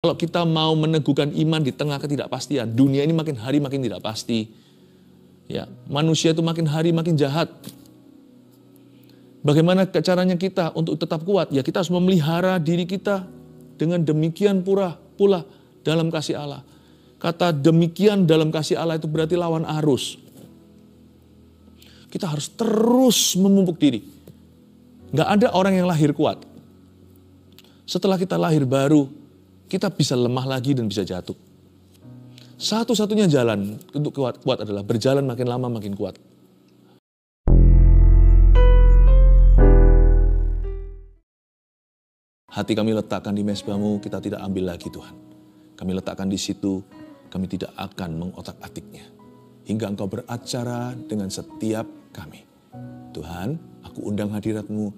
Kalau kita mau meneguhkan iman di tengah ketidakpastian, dunia ini makin hari makin tidak pasti. Ya, manusia itu makin hari makin jahat. Bagaimana caranya kita untuk tetap kuat? Ya, kita harus memelihara diri kita dengan demikian pula dalam kasih Allah. Kata demikian dalam kasih Allah itu berarti lawan arus. Kita harus terus memupuk diri. Gak ada orang yang lahir kuat. Setelah kita lahir baru, kita bisa lemah lagi dan bisa jatuh. Satu-satunya jalan untuk kuat adalah berjalan makin lama makin kuat. Hati kami letakkan di mezbamu, kita tidak ambil lagi Tuhan. Kami letakkan di situ, kami tidak akan mengotak-atiknya. Hingga Engkau beracara dengan setiap kami. Tuhan, aku undang hadirat-Mu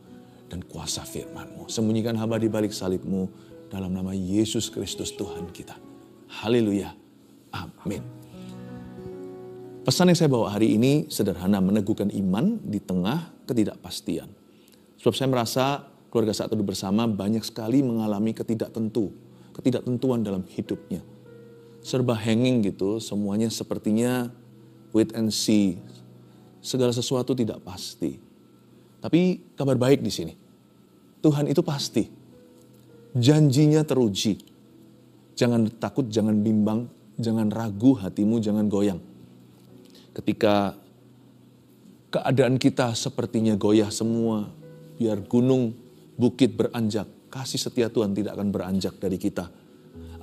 dan kuasa firman-Mu. Sembunyikan hamba di balik salib-Mu dalam nama Yesus Kristus Tuhan kita. Haleluya. Amin. Pesan yang saya bawa hari ini sederhana, meneguhkan iman di tengah ketidakpastian. Sebab saya merasa keluarga Saat Teduh Bersama banyak sekali mengalami ketidaktentuan dalam hidupnya. Serba hanging gitu, semuanya sepertinya wait and see. Segala sesuatu tidak pasti. Tapi kabar baik di sini. Tuhan itu pasti. Janjinya teruji. Jangan takut, jangan bimbang, jangan ragu hatimu, jangan goyang. Ketika keadaan kita sepertinya goyah semua, biar gunung, bukit beranjak, kasih setia Tuhan tidak akan beranjak dari kita.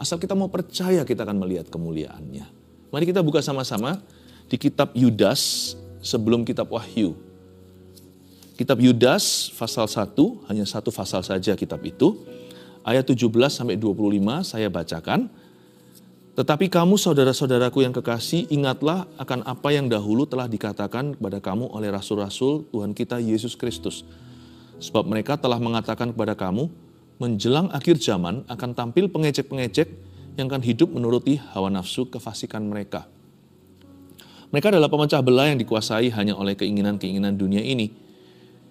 Asal kita mau percaya, kita akan melihat kemuliaannya. Mari kita buka sama-sama di kitab Yudas sebelum kitab Wahyu. Kitab Yudas pasal 1, hanya satu pasal saja kitab itu. Ayat 17-25 saya bacakan. Tetapi kamu saudara-saudaraku yang kekasih, ingatlah akan apa yang dahulu telah dikatakan kepada kamu oleh rasul-rasul Tuhan kita Yesus Kristus. Sebab mereka telah mengatakan kepada kamu, menjelang akhir zaman akan tampil pengecek-pengecek yang akan hidup menuruti hawa nafsu kefasikan mereka. Mereka adalah pemecah belah yang dikuasai hanya oleh keinginan-keinginan dunia ini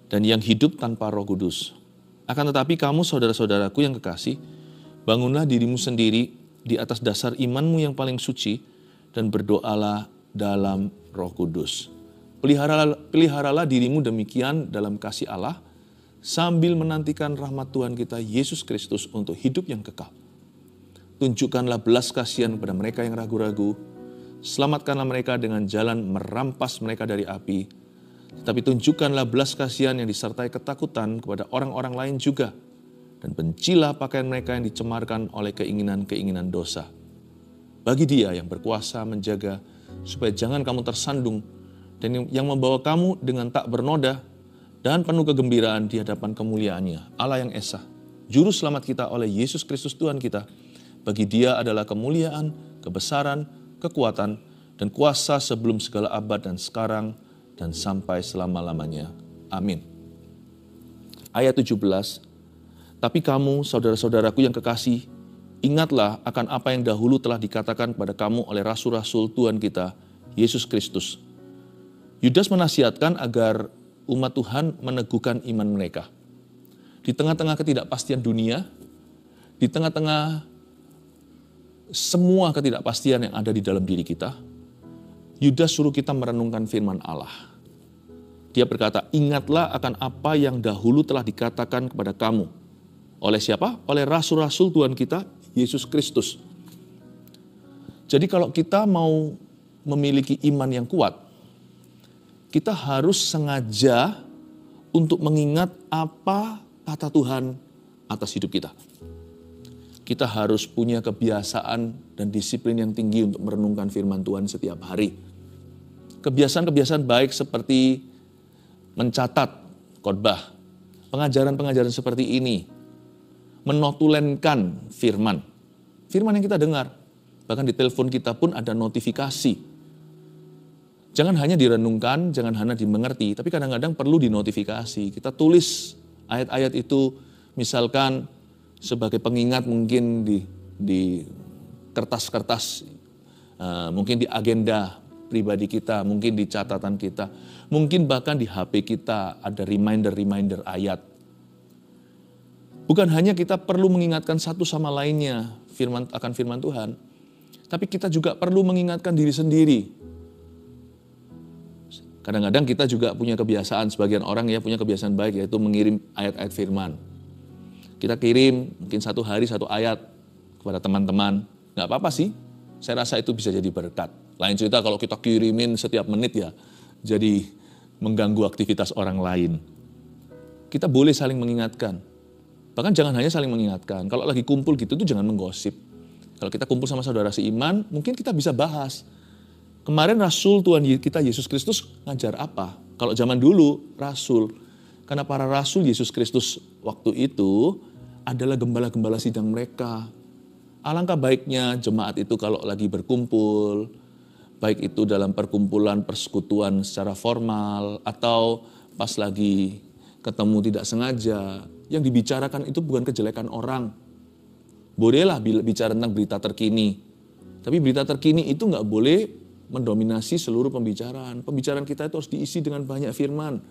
dan yang hidup tanpa Roh Kudus. Akan tetapi kamu saudara-saudaraku yang kekasih, bangunlah dirimu sendiri di atas dasar imanmu yang paling suci dan berdoalah dalam Roh Kudus. Peliharalah dirimu demikian dalam kasih Allah sambil menantikan rahmat Tuhan kita Yesus Kristus untuk hidup yang kekal. Tunjukkanlah belas kasihan kepada mereka yang ragu-ragu. Selamatkanlah mereka dengan jalan merampas mereka dari api. Tetapi tunjukkanlah belas kasihan yang disertai ketakutan kepada orang-orang lain juga. Dan bencilah pakaian mereka yang dicemarkan oleh keinginan-keinginan dosa. Bagi Dia yang berkuasa menjaga supaya jangan kamu tersandung dan yang membawa kamu dengan tak bernoda dan penuh kegembiraan di hadapan kemuliaannya, Allah yang Esa, Juru Selamat kita oleh Yesus Kristus Tuhan kita. Bagi Dia adalah kemuliaan, kebesaran, kekuatan, dan kuasa sebelum segala abad dan sekarang, dan sampai selama-lamanya. Amin. Ayat 17, tapi kamu, saudara-saudaraku yang kekasih, ingatlah akan apa yang dahulu telah dikatakan kepada kamu oleh rasul-rasul Tuhan kita, Yesus Kristus. Yudas menasihatkan agar umat Tuhan meneguhkan iman mereka. Di tengah-tengah ketidakpastian dunia, di tengah-tengah semua ketidakpastian yang ada di dalam diri kita, Yudas suruh kita merenungkan firman Allah. Dia berkata, ingatlah akan apa yang dahulu telah dikatakan kepada kamu. Oleh siapa? Oleh rasul-rasul Tuhan kita, Yesus Kristus. Jadi kalau kita mau memiliki iman yang kuat, kita harus sengaja untuk mengingat apa kata Tuhan atas hidup kita. Kita harus punya kebiasaan dan disiplin yang tinggi untuk merenungkan firman Tuhan setiap hari. Kebiasaan-kebiasaan baik seperti mencatat khotbah, pengajaran-pengajaran seperti ini, menotulenkan firman yang kita dengar. Bahkan di telepon kita pun ada notifikasi. Jangan hanya direnungkan, jangan hanya dimengerti, tapi kadang-kadang perlu dinotifikasi. Kita tulis ayat-ayat itu, misalkan sebagai pengingat mungkin di kertas-kertas, mungkin di agenda pribadi kita, mungkin di catatan kita, mungkin bahkan di HP kita ada reminder-reminder ayat. Bukan hanya kita perlu mengingatkan satu sama lainnya, akan firman Tuhan. Tapi kita juga perlu mengingatkan diri sendiri. Kadang-kadang kita juga punya kebiasaan, sebagian orang ya punya kebiasaan baik, yaitu mengirim ayat-ayat firman. Kita kirim mungkin 1 hari 1 ayat kepada teman-teman. Nggak apa-apa sih, saya rasa itu bisa jadi berkat. Lain cerita kalau kita kirimin setiap menit ya, jadi mengganggu aktivitas orang lain. Kita boleh saling mengingatkan. Bahkan jangan hanya saling mengingatkan. Kalau lagi kumpul gitu tuh jangan menggosip. Kalau kita kumpul sama saudara seiman, mungkin kita bisa bahas. Kemarin Rasul Tuhan kita Yesus Kristus ngajar apa? Kalau zaman dulu Rasul. Karena para Rasul Yesus Kristus waktu itu adalah gembala-gembala sidang mereka. Alangkah baiknya jemaat itu kalau lagi berkumpul, baik itu dalam perkumpulan persekutuan secara formal atau pas lagi ketemu tidak sengaja, yang dibicarakan itu bukan kejelekan orang. Bolehlah bicara tentang berita terkini, tapi berita terkini itu nggak boleh mendominasi seluruh pembicaraan. Pembicaraan kita itu harus diisi dengan banyak firman.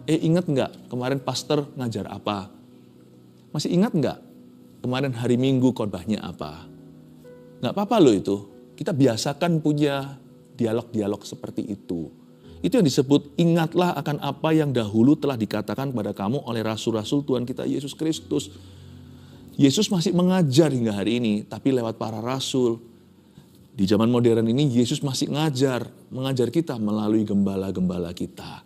Ingat nggak kemarin pastor ngajar apa? Masih ingat nggak kemarin hari Minggu khotbahnya apa? Nggak apa-apa loh itu. Kita biasakan punya dialog-dialog seperti itu. Itu yang disebut ingatlah akan apa yang dahulu telah dikatakan pada kamu oleh rasul-rasul Tuhan kita Yesus Kristus. Yesus masih mengajar hingga hari ini, tapi lewat para rasul. Di zaman modern ini Yesus masih mengajar kita melalui gembala-gembala kita.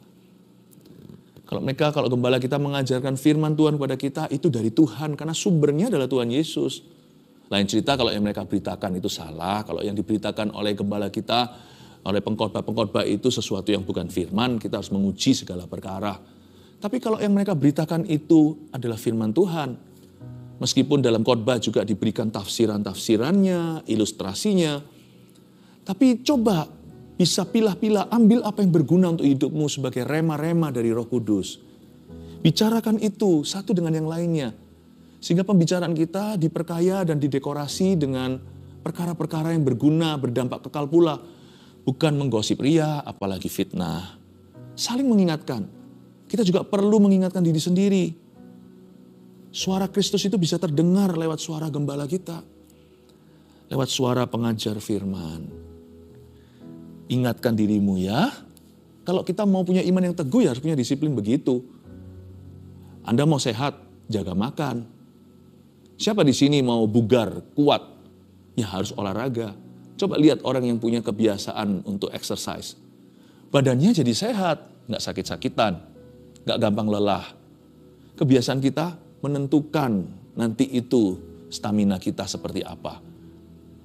Kalau gembala kita mengajarkan firman Tuhan kepada kita, itu dari Tuhan, karena sumbernya adalah Tuhan Yesus. Lain cerita kalau yang mereka beritakan itu salah, kalau yang diberitakan oleh gembala kita, oleh pengkhotbah-pengkhotbah itu sesuatu yang bukan firman, kita harus menguji segala perkara. Tapi kalau yang mereka beritakan itu adalah firman Tuhan, meskipun dalam khotbah juga diberikan tafsiran-tafsirannya, ilustrasinya, tapi coba bisa pilah-pilah, ambil apa yang berguna untuk hidupmu sebagai rema-rema dari Roh Kudus. Bicarakan itu satu dengan yang lainnya, sehingga pembicaraan kita diperkaya dan didekorasi dengan perkara-perkara yang berguna, berdampak kekal pula. Bukan menggosip ria, apalagi fitnah. Saling mengingatkan. Kita juga perlu mengingatkan diri sendiri. Suara Kristus itu bisa terdengar lewat suara gembala kita. Lewat suara pengajar firman. Ingatkan dirimu ya. Kalau kita mau punya iman yang teguh ya harus punya disiplin begitu. Anda mau sehat, jaga makan. Siapa di sini mau bugar, kuat? Ya harus olahraga. Coba lihat orang yang punya kebiasaan untuk exercise. Badannya jadi sehat, nggak sakit-sakitan, nggak gampang lelah. Kebiasaan kita menentukan nanti itu stamina kita seperti apa.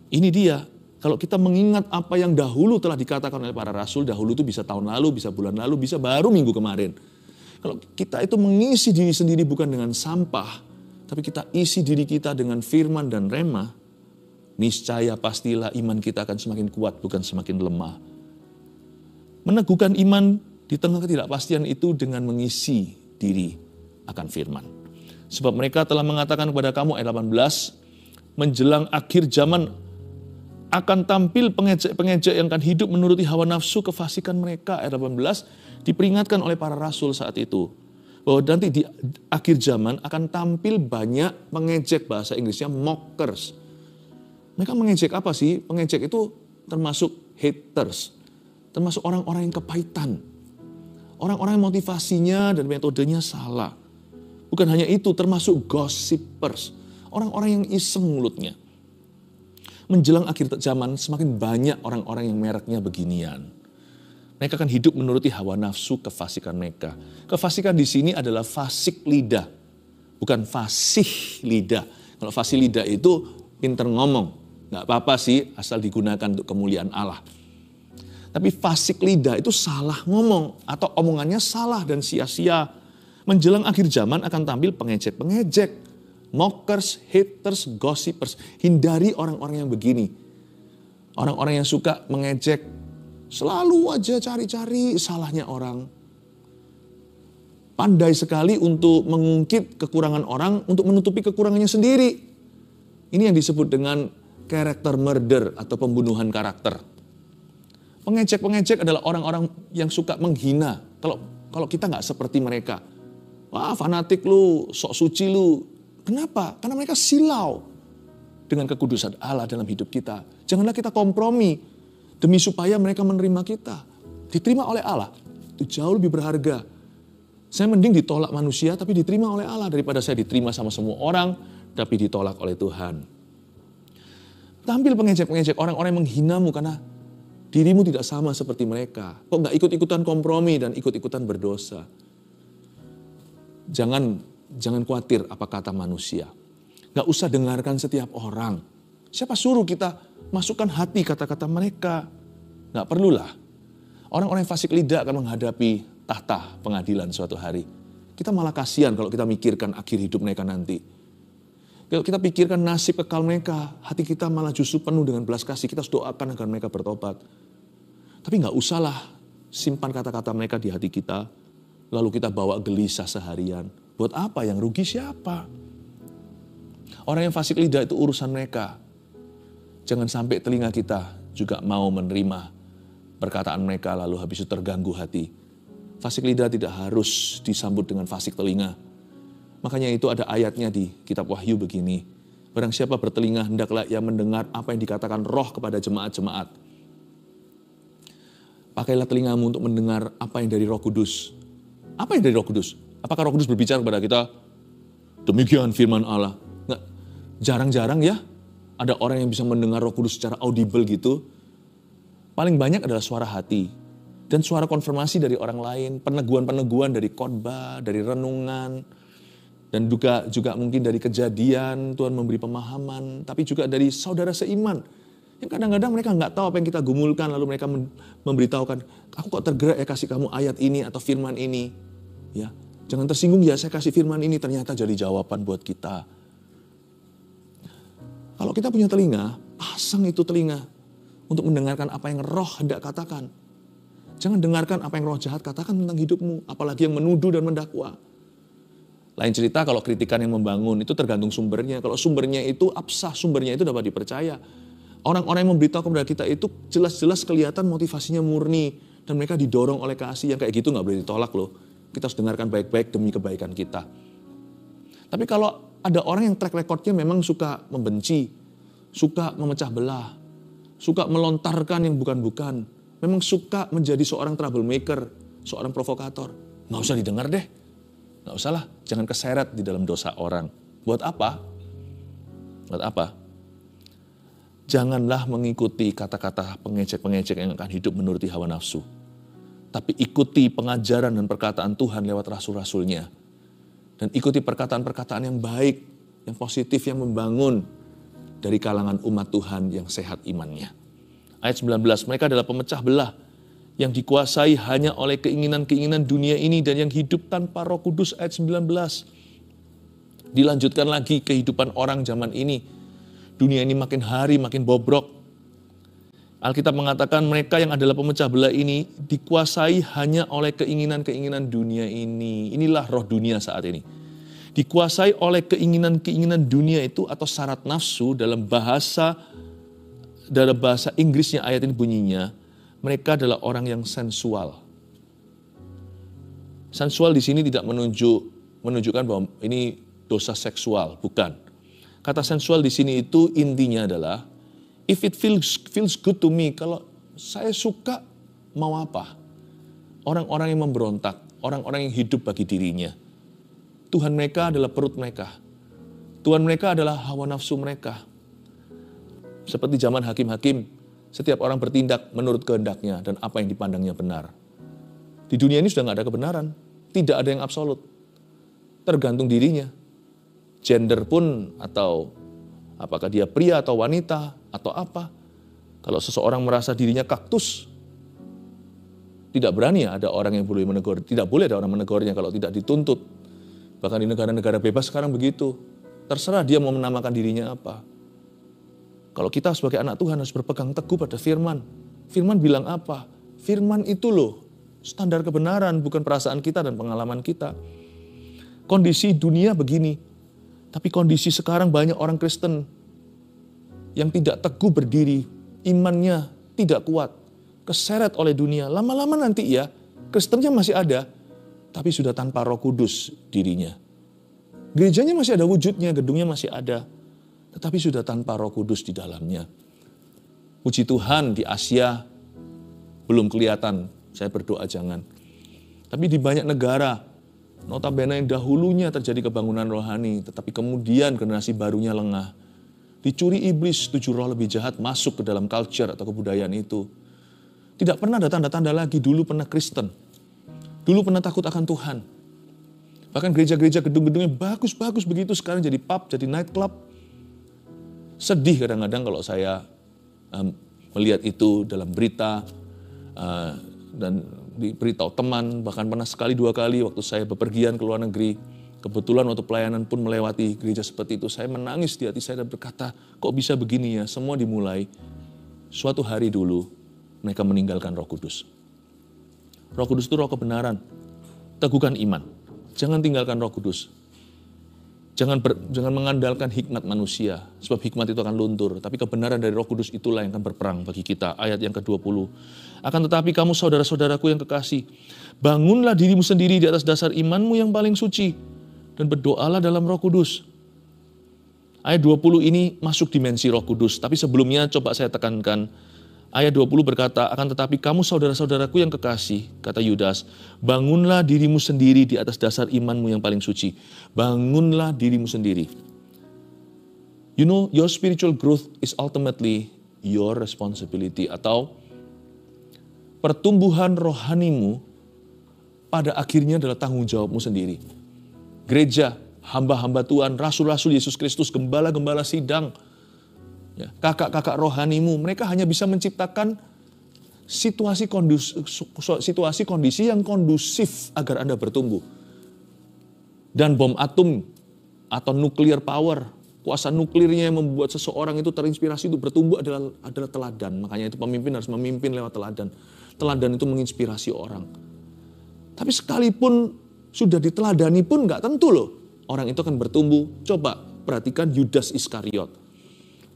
Ini dia, kalau kita mengingat apa yang dahulu telah dikatakan oleh para rasul, dahulu itu bisa tahun lalu, bisa bulan lalu, bisa baru minggu kemarin. Kalau kita itu mengisi diri sendiri bukan dengan sampah, tapi kita isi diri kita dengan firman dan rema, niscaya pastilah iman kita akan semakin kuat, bukan semakin lemah. Meneguhkan iman di tengah ketidakpastian itu dengan mengisi diri akan firman. Sebab mereka telah mengatakan kepada kamu, ayat 18, menjelang akhir zaman akan tampil pengejek-pengejek yang akan hidup menuruti hawa nafsu kefasikan mereka. Ayat 18 diperingatkan oleh para rasul saat itu. Bahwa nanti di akhir zaman akan tampil banyak pengejek, bahasa Inggrisnya mockers. Mereka mengejek apa sih? Pengejek itu termasuk haters. Termasuk orang-orang yang kepahitan. Orang-orang yang motivasinya dan metodenya salah. Bukan hanya itu, termasuk gossipers. Orang-orang yang iseng mulutnya. Menjelang akhir zaman semakin banyak orang-orang yang mereknya beginian. Mereka akan hidup menuruti hawa nafsu kefasikan mereka. Kefasikan di sini adalah fasik lidah. Bukan fasih lidah. Kalau fasih lidah itu pinter ngomong. Nggak apa-apa sih asal digunakan untuk kemuliaan Allah. Tapi fasik lidah itu salah ngomong atau omongannya salah dan sia-sia. Menjelang akhir zaman akan tampil pengejek-pengejek, mockers, haters, gossipers. Hindari orang-orang yang begini. Orang-orang yang suka mengejek, selalu aja cari-cari salahnya orang. Pandai sekali untuk mengungkit kekurangan orang untuk menutupi kekurangannya sendiri. Ini yang disebut dengan character murder atau pembunuhan karakter. Pengejek-pengejek adalah orang-orang yang suka menghina. Kalau kita nggak seperti mereka. Wah fanatik lu, sok suci lu. Kenapa? Karena mereka silau. dengan kekudusan Allah dalam hidup kita. Janganlah kita kompromi demi supaya mereka menerima kita. Diterima oleh Allah, itu jauh lebih berharga. Saya mending ditolak manusia tapi diterima oleh Allah daripada saya diterima sama semua orang tapi ditolak oleh Tuhan. Tampil pengejek-pengejek, orang-orang yang menghinamu karena dirimu tidak sama seperti mereka. Kok nggak ikut-ikutan kompromi dan ikut-ikutan berdosa? Jangan khawatir apa kata manusia. Nggak usah dengarkan setiap orang. Siapa suruh kita masukkan hati kata-kata mereka? Nggak perlulah. Orang-orang yang fasik lidah akan menghadapi tahta pengadilan suatu hari. Kita malah kasihan kalau kita mikirkan akhir hidup mereka nanti. Kalau kita pikirkan nasib kekal mereka, hati kita malah justru penuh dengan belas kasih. Kita harus doakan agar mereka bertobat. Tapi nggak usahlah simpan kata-kata mereka di hati kita, lalu kita bawa gelisah seharian. Buat apa? Yang rugi siapa? Orang yang fasik lidah itu urusan mereka. Jangan sampai telinga kita juga mau menerima perkataan mereka lalu habis itu terganggu hati. Fasik lidah tidak harus disambut dengan fasik telinga. Makanya itu ada ayatnya di kitab Wahyu begini. Barang siapa bertelinga hendaklah ia mendengar apa yang dikatakan Roh kepada jemaat-jemaat. Pakailah telingamu untuk mendengar apa yang dari Roh Kudus. Apa yang dari Roh Kudus? Apakah Roh Kudus berbicara kepada kita? Demikian firman Allah. Nggak, jarang-jarang ya ada orang yang bisa mendengar Roh Kudus secara audible gitu. Paling banyak adalah suara hati dan suara konfirmasi dari orang lain, peneguhan-peneguhan dari khotbah, dari renungan, dan juga mungkin dari kejadian Tuhan memberi pemahaman, tapi juga dari saudara seiman yang kadang-kadang mereka nggak tahu apa yang kita gumulkan, lalu mereka memberitahukan, aku kok tergerak ya kasih kamu ayat ini atau firman ini, ya jangan tersinggung ya saya kasih firman ini, ternyata jadi jawaban buat kita. Kalau kita punya telinga, pasang itu telinga untuk mendengarkan apa yang Roh hendak katakan. Jangan dengarkan apa yang roh jahat katakan tentang hidupmu, apalagi yang menuduh dan mendakwa. Lain cerita kalau kritikan yang membangun, itu tergantung sumbernya. Kalau sumbernya itu absah, sumbernya itu dapat dipercaya. Orang-orang yang memberitahu kepada kita itu jelas-jelas kelihatan motivasinya murni, dan mereka didorong oleh kasih. Yang kayak gitu gak boleh ditolak loh. Kita harus dengarkan baik-baik demi kebaikan kita. Tapi kalau ada orang yang track recordnya memang suka membenci, suka memecah belah, suka melontarkan yang bukan-bukan, memang suka menjadi seorang troublemaker, seorang provokator, nggak usah didengar deh. Nggak usah lah, jangan keseret di dalam dosa orang. Buat apa? Buat apa? Janganlah mengikuti kata-kata pengecek-pengecek yang akan hidup menuruti hawa nafsu. Tapi ikuti pengajaran dan perkataan Tuhan lewat rasul-rasulnya. Dan ikuti perkataan-perkataan yang baik, yang positif, yang membangun dari kalangan umat Tuhan yang sehat imannya. Ayat 19, mereka adalah pemecah belah yang dikuasai hanya oleh keinginan-keinginan dunia ini dan yang hidup tanpa Roh Kudus. Ayat 19. Dilanjutkan lagi kehidupan orang zaman ini. Dunia ini makin hari makin bobrok. Alkitab mengatakan mereka yang adalah pemecah belah ini dikuasai hanya oleh keinginan-keinginan dunia ini. Inilah roh dunia saat ini. Dikuasai oleh keinginan-keinginan dunia itu atau syarat nafsu dalam bahasa Inggrisnya ayat ini bunyinya, mereka adalah orang yang sensual. Sensual di sini tidak menunjukkan bahwa ini dosa seksual, bukan. Kata sensual di sini itu intinya adalah if it feels good to me, kalau saya suka mau apa? Orang-orang yang memberontak, orang-orang yang hidup bagi dirinya. Tuhan mereka adalah perut mereka. Tuhan mereka adalah hawa nafsu mereka. Seperti zaman hakim-hakim, setiap orang bertindak menurut kehendaknya dan apa yang dipandangnya benar. Di dunia ini sudah nggak ada kebenaran. Tidak ada yang absolut. Tergantung dirinya. Gender pun atau apakah dia pria atau wanita atau apa. Kalau seseorang merasa dirinya kaktus, tidak berani ada orang yang boleh menegur. Tidak boleh ada orang menegurnya kalau tidak dituntut. Bahkan di negara-negara bebas sekarang begitu. Terserah dia mau menamakan dirinya apa. Kalau kita sebagai anak Tuhan harus berpegang teguh pada firman. Firman bilang apa? Firman itu loh standar kebenaran, bukan perasaan kita dan pengalaman kita. Kondisi dunia begini. Tapi kondisi sekarang banyak orang Kristen yang tidak teguh berdiri. Imannya tidak kuat. Keseret oleh dunia. Lama-lama nanti ya, Kristennya masih ada. Tapi sudah tanpa Roh Kudus dirinya. Gerejanya masih ada wujudnya, gedungnya masih ada. tetapi sudah tanpa Roh Kudus di dalamnya. Puji Tuhan di Asia belum kelihatan, saya berdoa jangan. Tapi di banyak negara, notabene yang dahulunya terjadi kebangunan rohani, tetapi kemudian generasi barunya lengah. Dicuri iblis, 7 roh lebih jahat masuk ke dalam culture atau kebudayaan itu. Tidak pernah ada tanda-tanda lagi, dulu pernah Kristen. Dulu pernah takut akan Tuhan. Bahkan gereja-gereja gedung-gedungnya bagus-bagus begitu, sekarang jadi pub, jadi nightclub. Sedih kadang-kadang kalau saya melihat itu dalam berita dan diberitahu teman, bahkan pernah sekali 2 kali waktu saya bepergian ke luar negeri. Kebetulan waktu pelayanan pun melewati gereja seperti itu, saya menangis di hati saya dan berkata, kok bisa begini ya? Semua dimulai suatu hari dulu mereka meninggalkan Roh Kudus. Roh Kudus itu roh kebenaran, teguhkan iman. Jangan tinggalkan Roh Kudus. Jangan mengandalkan hikmat manusia, sebab hikmat itu akan luntur. Tapi kebenaran dari Roh Kudus itulah yang akan berperang bagi kita. Ayat yang ke-20. Akan tetapi kamu saudara-saudaraku yang kekasih, bangunlah dirimu sendiri di atas dasar imanmu yang paling suci, dan berdoalah dalam Roh Kudus. Ayat 20 ini masuk dimensi Roh Kudus. Tapi sebelumnya coba saya tekankan, ayat 20 berkata, akan tetapi kamu saudara-saudaraku yang kekasih, kata Yudas, bangunlah dirimu sendiri di atas dasar imanmu yang paling suci. Bangunlah dirimu sendiri. You know, your spiritual growth is ultimately your responsibility. Atau pertumbuhan rohanimu pada akhirnya adalah tanggung jawabmu sendiri. Gereja, hamba-hamba Tuhan, rasul-rasul Yesus Kristus, gembala-gembala sidang, ya, kakak-kakak rohanimu, mereka hanya bisa menciptakan situasi kondisi yang kondusif agar Anda bertumbuh. Dan bom atom atau nuclear power, kuasa nuklirnya yang membuat seseorang itu terinspirasi untuk bertumbuh adalah teladan. Makanya itu pemimpin harus memimpin lewat teladan. Teladan itu menginspirasi orang. Tapi sekalipun sudah diteladani pun nggak tentu loh orang itu akan bertumbuh. Coba perhatikan Yudas Iskariot.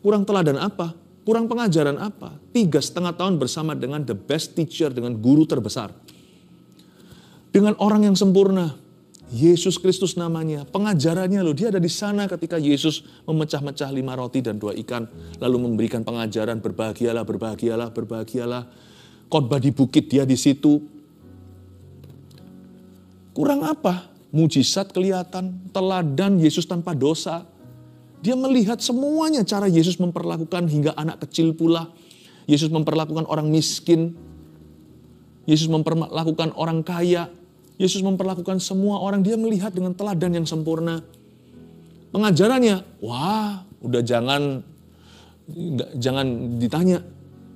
Kurang teladan apa? Kurang pengajaran apa? 3,5 tahun bersama dengan the best teacher, dengan guru terbesar. Dengan orang yang sempurna. Yesus Kristus namanya. Pengajarannya loh, dia ada di sana ketika Yesus memecah-mecah 5 roti dan 2 ikan. Lalu memberikan pengajaran, berbahagialah, berbahagialah, berbahagialah. Khotbah di bukit, dia di situ. Kurang apa? Mujizat kelihatan, teladan Yesus tanpa dosa. Dia melihat semuanya cara Yesus memperlakukan hingga anak kecil pula. Yesus memperlakukan orang miskin. Yesus memperlakukan orang kaya. Yesus memperlakukan semua orang. Dia melihat dengan teladan yang sempurna. Pengajarannya, wah, udah jangan ditanya.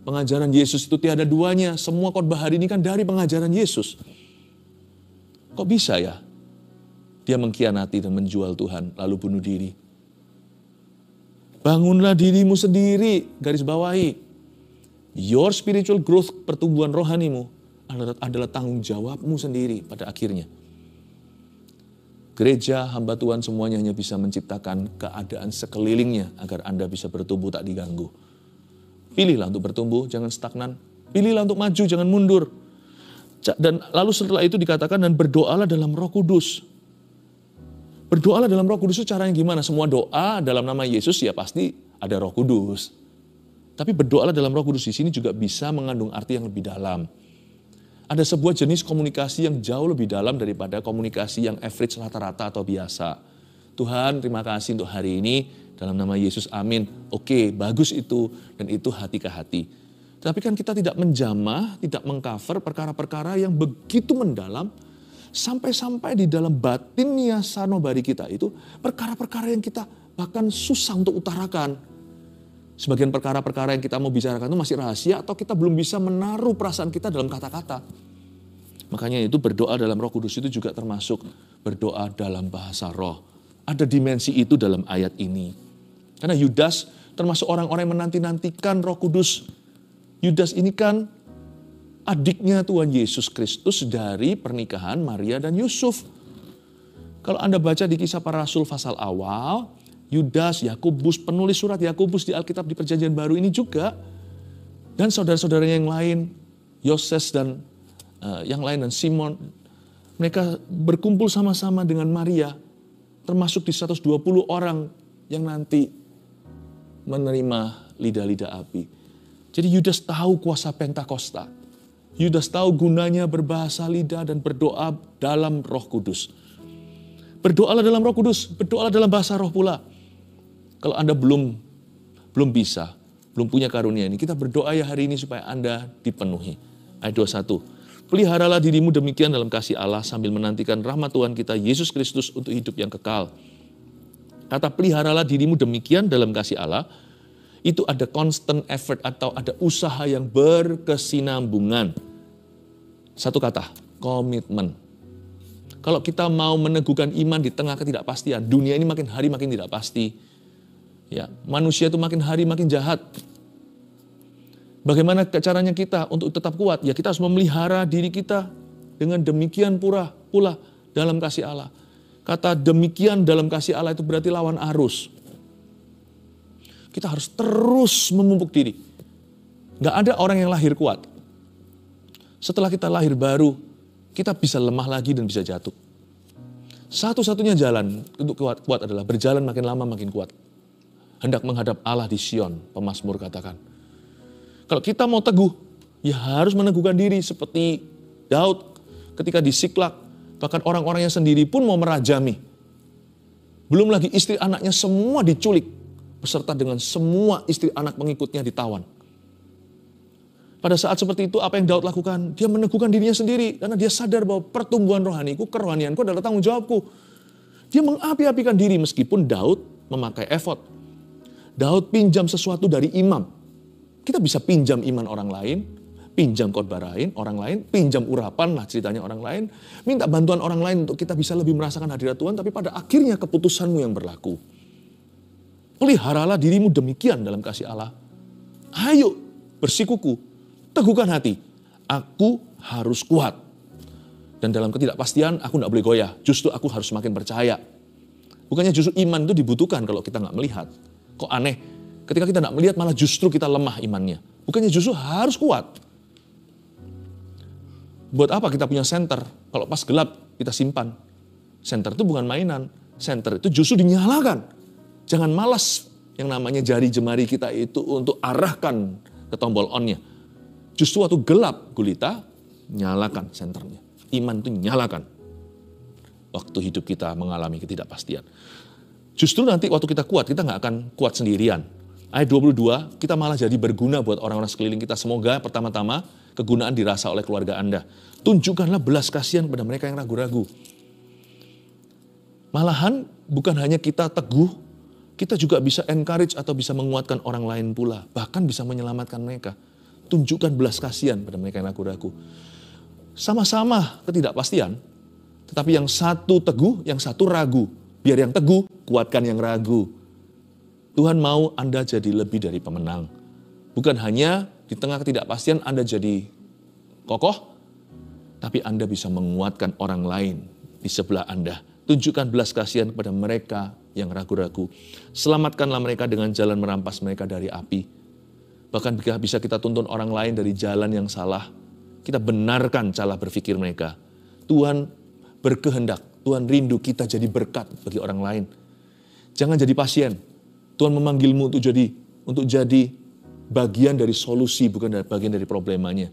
Pengajaran Yesus itu tiada duanya. Semua khotbah hari ini kan dari pengajaran Yesus. Kok bisa ya? Dia mengkhianati dan menjual Tuhan, lalu bunuh diri. Bangunlah dirimu sendiri, garis bawahi. Your spiritual growth, pertumbuhan rohanimu, adalah tanggung jawabmu sendiri pada akhirnya. Gereja, hamba Tuhan semuanya hanya bisa menciptakan keadaan sekelilingnya agar Anda bisa bertumbuh tak diganggu. Pilihlah untuk bertumbuh, jangan stagnan. Pilihlah untuk maju, jangan mundur. Dan lalu setelah itu dikatakan, dan berdoalah dalam Roh Kudus. Berdoalah dalam Roh Kudus itu caranya gimana? Semua doa dalam nama Yesus ya pasti ada Roh Kudus. Tapi berdoalah dalam Roh Kudus di sini juga bisa mengandung arti yang lebih dalam. Ada sebuah jenis komunikasi yang jauh lebih dalam daripada komunikasi yang average rata-rata atau biasa. Tuhan, terima kasih untuk hari ini dalam nama Yesus, amin. Oke, bagus itu, dan itu hati ke hati. Tapi kan kita tidak menjamah, tidak mengcover perkara-perkara yang begitu mendalam, sampai-sampai di dalam batinnya sanubari kita itu, perkara-perkara yang kita bahkan susah untuk utarakan. Sebagian perkara-perkara yang kita mau bicarakan itu masih rahasia, atau kita belum bisa menaruh perasaan kita dalam kata-kata. Makanya itu berdoa dalam Roh Kudus itu juga termasuk berdoa dalam bahasa roh. Ada dimensi itu dalam ayat ini. Karena Yudas termasuk orang-orang yang menanti-nantikan Roh Kudus. Yudas ini kan adiknya Tuhan Yesus Kristus dari pernikahan Maria dan Yusuf. Kalau Anda baca di Kisah Para Rasul pasal awal, Yudas, Yakobus, penulis surat Yakobus di Alkitab di Perjanjian Baru ini juga, dan saudara-saudaranya yang lain, Yoses dan yang lain, dan Simon, mereka berkumpul sama-sama dengan Maria, termasuk di 120 orang yang nanti menerima lidah-lidah api. Jadi Yudas tahu kuasa Pentakosta. Yudas tahu gunanya berbahasa lidah dan berdoa dalam Roh Kudus. Berdoalah dalam Roh Kudus, berdoalah dalam bahasa roh pula. Kalau Anda belum bisa, belum punya karunia ini, kita berdoa ya hari ini supaya Anda dipenuhi. Ayat 21. Peliharalah dirimu demikian dalam kasih Allah sambil menantikan rahmat Tuhan kita Yesus Kristus untuk hidup yang kekal. Kata peliharalah dirimu demikian dalam kasih Allah, itu ada constant effort atau ada usaha yang berkesinambungan. Satu kata, komitmen. Kalau kita mau meneguhkan iman di tengah ketidakpastian, dunia ini makin hari makin tidak pasti. Ya, manusia itu makin hari makin jahat. Bagaimana caranya kita untuk tetap kuat? Ya kita harus memelihara diri kita dengan demikian pula dalam kasih Allah. Kata demikian dalam kasih Allah itu berarti lawan arus. Kita harus terus memupuk diri. Gak ada orang yang lahir kuat. Setelah kita lahir baru, kita bisa lemah lagi dan bisa jatuh. Satu-satunya jalan untuk kuat adalah berjalan makin lama makin kuat. Hendak menghadap Allah di Sion, pemazmur katakan. Kalau kita mau teguh, ya harus meneguhkan diri seperti Daud ketika di Siklak. Bahkan orang-orangnya sendiri pun mau merajami. Belum lagi istri anaknya semua diculik. Beserta dengan semua istri anak pengikutnya ditawan. Pada saat seperti itu apa yang Daud lakukan? Dia meneguhkan dirinya sendiri. Karena dia sadar bahwa pertumbuhan rohaniku, kerohanianku adalah tanggung jawabku. Dia mengapi-apikan diri meskipun Daud memakai efod. Daud pinjam sesuatu dari imam. Kita bisa pinjam iman orang lain, pinjam khotbah orang lain, pinjam urapan lah ceritanya orang lain, minta bantuan orang lain untuk kita bisa lebih merasakan hadirat Tuhan, tapi pada akhirnya keputusanmu yang berlaku. Peliharalah dirimu demikian dalam kasih Allah. Ayo bersikuku, teguhkan hati. Aku harus kuat. Dan dalam ketidakpastian aku tidak boleh goyah, justru aku harus semakin percaya. Bukannya justru iman itu dibutuhkan kalau kita nggak melihat. Kok aneh? Ketika kita tidak melihat malah justru kita lemah imannya. Bukannya justru harus kuat. Buat apa kita punya senter? Kalau pas gelap kita simpan. Senter itu bukan mainan. Senter itu justru dinyalakan. Jangan malas yang namanya jari jemari kita itu untuk arahkan ke tombol on-nya. Justru waktu gelap gulita, nyalakan senternya. Iman itu nyalakan. Waktu hidup kita mengalami ketidakpastian. Justru nanti waktu kita kuat, kita nggak akan kuat sendirian. Ayat 22, kita malah jadi berguna buat orang-orang sekeliling kita. Semoga pertama-tama kegunaan dirasa oleh keluarga Anda. Tunjukkanlah belas kasihan kepada mereka yang ragu-ragu. Malahan bukan hanya kita teguh, kita juga bisa encourage atau bisa menguatkan orang lain pula. Bahkan bisa menyelamatkan mereka. Tunjukkan belas kasihan pada mereka yang ragu-ragu. Sama-sama ketidakpastian, tetapi yang satu teguh, yang satu ragu. Biar yang teguh, kuatkan yang ragu. Tuhan mau Anda jadi lebih dari pemenang. Bukan hanya di tengah ketidakpastian Anda jadi kokoh, tapi Anda bisa menguatkan orang lain di sebelah Anda. Tunjukkan belas kasihan kepada mereka yang ragu-ragu. Selamatkanlah mereka dengan jalan merampas mereka dari api. Bahkan bisa kita tuntun orang lain dari jalan yang salah. Kita benarkan cara berpikir mereka. Tuhan berkehendak, Tuhan rindu kita jadi berkat bagi orang lain. Jangan jadi pasien. Tuhan memanggilmu untuk jadi bagian dari solusi, bukan bagian dari problemanya.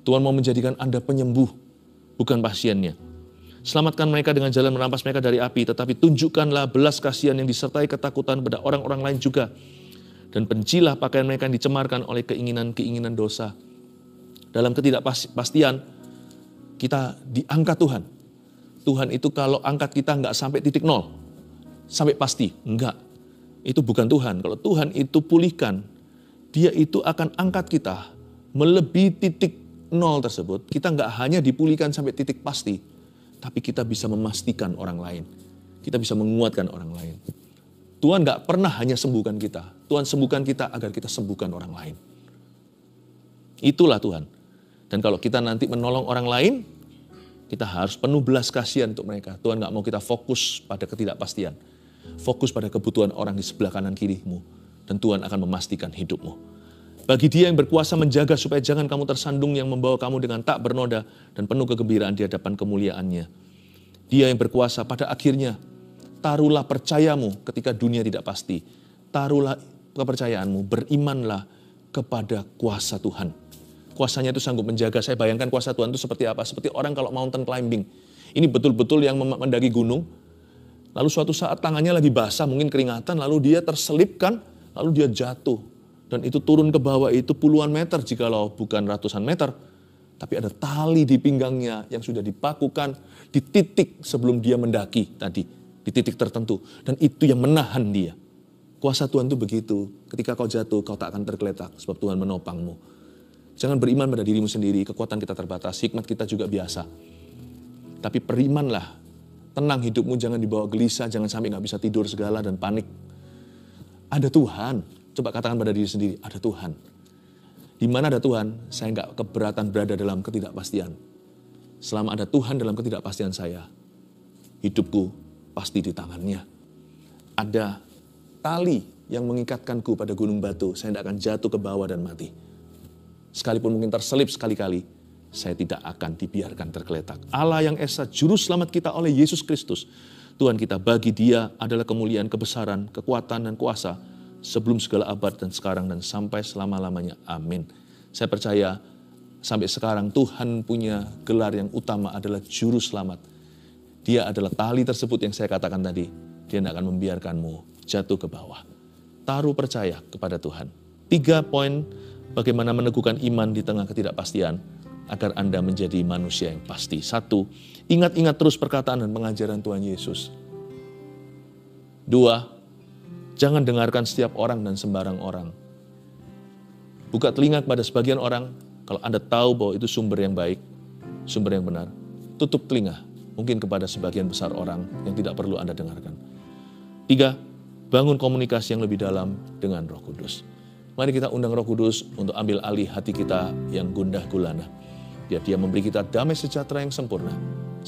Tuhan mau menjadikan Anda penyembuh, bukan pasiennya. Selamatkan mereka dengan jalan merampas mereka dari api, tetapi tunjukkanlah belas kasihan yang disertai ketakutan pada orang-orang lain juga. Dan bencilah pakaian mereka yang dicemarkan oleh keinginan-keinginan dosa. Dalam ketidakpastian, kita diangkat Tuhan. Tuhan itu kalau angkat kita nggak sampai titik nol, sampai pasti, enggak. Itu bukan Tuhan. Kalau Tuhan itu pulihkan, dia itu akan angkat kita melebihi titik nol tersebut. Kita nggak hanya dipulihkan sampai titik pasti, tapi kita bisa memastikan orang lain. Kita bisa menguatkan orang lain. Tuhan nggak pernah hanya sembuhkan kita. Tuhan sembuhkan kita agar kita sembuhkan orang lain. Itulah Tuhan. Dan kalau kita nanti menolong orang lain, kita harus penuh belas kasihan untuk mereka. Tuhan nggak mau kita fokus pada ketidakpastian. Fokus pada kebutuhan orang di sebelah kanan kirimu. Dan Tuhan akan memastikan hidupmu. Bagi Dia yang berkuasa menjaga supaya jangan kamu tersandung yang membawa kamu dengan tak bernoda dan penuh kegembiraan di hadapan kemuliaannya. Dia yang berkuasa pada akhirnya, taruhlah percayamu ketika dunia tidak pasti. Taruhlah kepercayaanmu, berimanlah kepada kuasa Tuhan. Kuasanya itu sanggup menjaga. Saya bayangkan kuasa Tuhan itu seperti apa? Seperti orang kalau mountain climbing. Ini betul-betul yang mendaki gunung. Lalu suatu saat tangannya lagi basah, mungkin keringatan, lalu dia terselipkan, lalu dia jatuh. Dan itu turun ke bawah itu puluhan meter, jikalau bukan ratusan meter. Tapi ada tali di pinggangnya yang sudah dipakukan di titik sebelum dia mendaki tadi. Di titik tertentu. Dan itu yang menahan dia. Kuasa Tuhan itu begitu. Ketika kau jatuh, kau tak akan tergeletak sebab Tuhan menopangmu. Jangan beriman pada dirimu sendiri. Kekuatan kita terbatas, hikmat kita juga biasa. Tapi berimanlah. Tenang hidupmu, jangan dibawa gelisah, jangan sampai gak bisa tidur segala dan panik. Ada Tuhan. Coba katakan pada diri sendiri, ada Tuhan. Di mana ada Tuhan, saya gak keberatan berada dalam ketidakpastian. Selama ada Tuhan dalam ketidakpastian saya, hidupku pasti di tangannya. Ada tali yang mengikatkanku pada gunung batu, saya tidak akan jatuh ke bawah dan mati. Sekalipun mungkin terselip sekali-kali, saya tidak akan dibiarkan tergeletak. Allah yang Esa, Juru Selamat kita oleh Yesus Kristus. Tuhan kita, bagi Dia adalah kemuliaan, kebesaran, kekuatan, dan kuasa sebelum segala abad dan sekarang dan sampai selama-lamanya. Amin. Saya percaya sampai sekarang Tuhan punya gelar yang utama adalah Juru Selamat. Dia adalah tali tersebut yang saya katakan tadi. Dia tidak akan membiarkanmu jatuh ke bawah. Taruh percaya kepada Tuhan. 3 poin bagaimana meneguhkan iman di tengah ketidakpastian agar Anda menjadi manusia yang pasti. 1, ingat-ingat terus perkataan dan pengajaran Tuhan Yesus. 2, jangan dengarkan setiap orang dan sembarang orang. Buka telinga kepada sebagian orang, kalau Anda tahu bahwa itu sumber yang baik, sumber yang benar. Tutup telinga, mungkin kepada sebagian besar orang yang tidak perlu Anda dengarkan. 3, bangun komunikasi yang lebih dalam dengan Roh Kudus. Mari kita undang Roh Kudus untuk ambil alih hati kita yang gundah gulana. Biar Dia memberi kita damai sejahtera yang sempurna.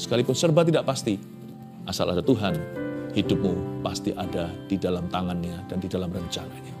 Sekalipun serba tidak pasti, asal ada Tuhan, hidupmu pasti ada di dalam tangannya dan di dalam rencananya.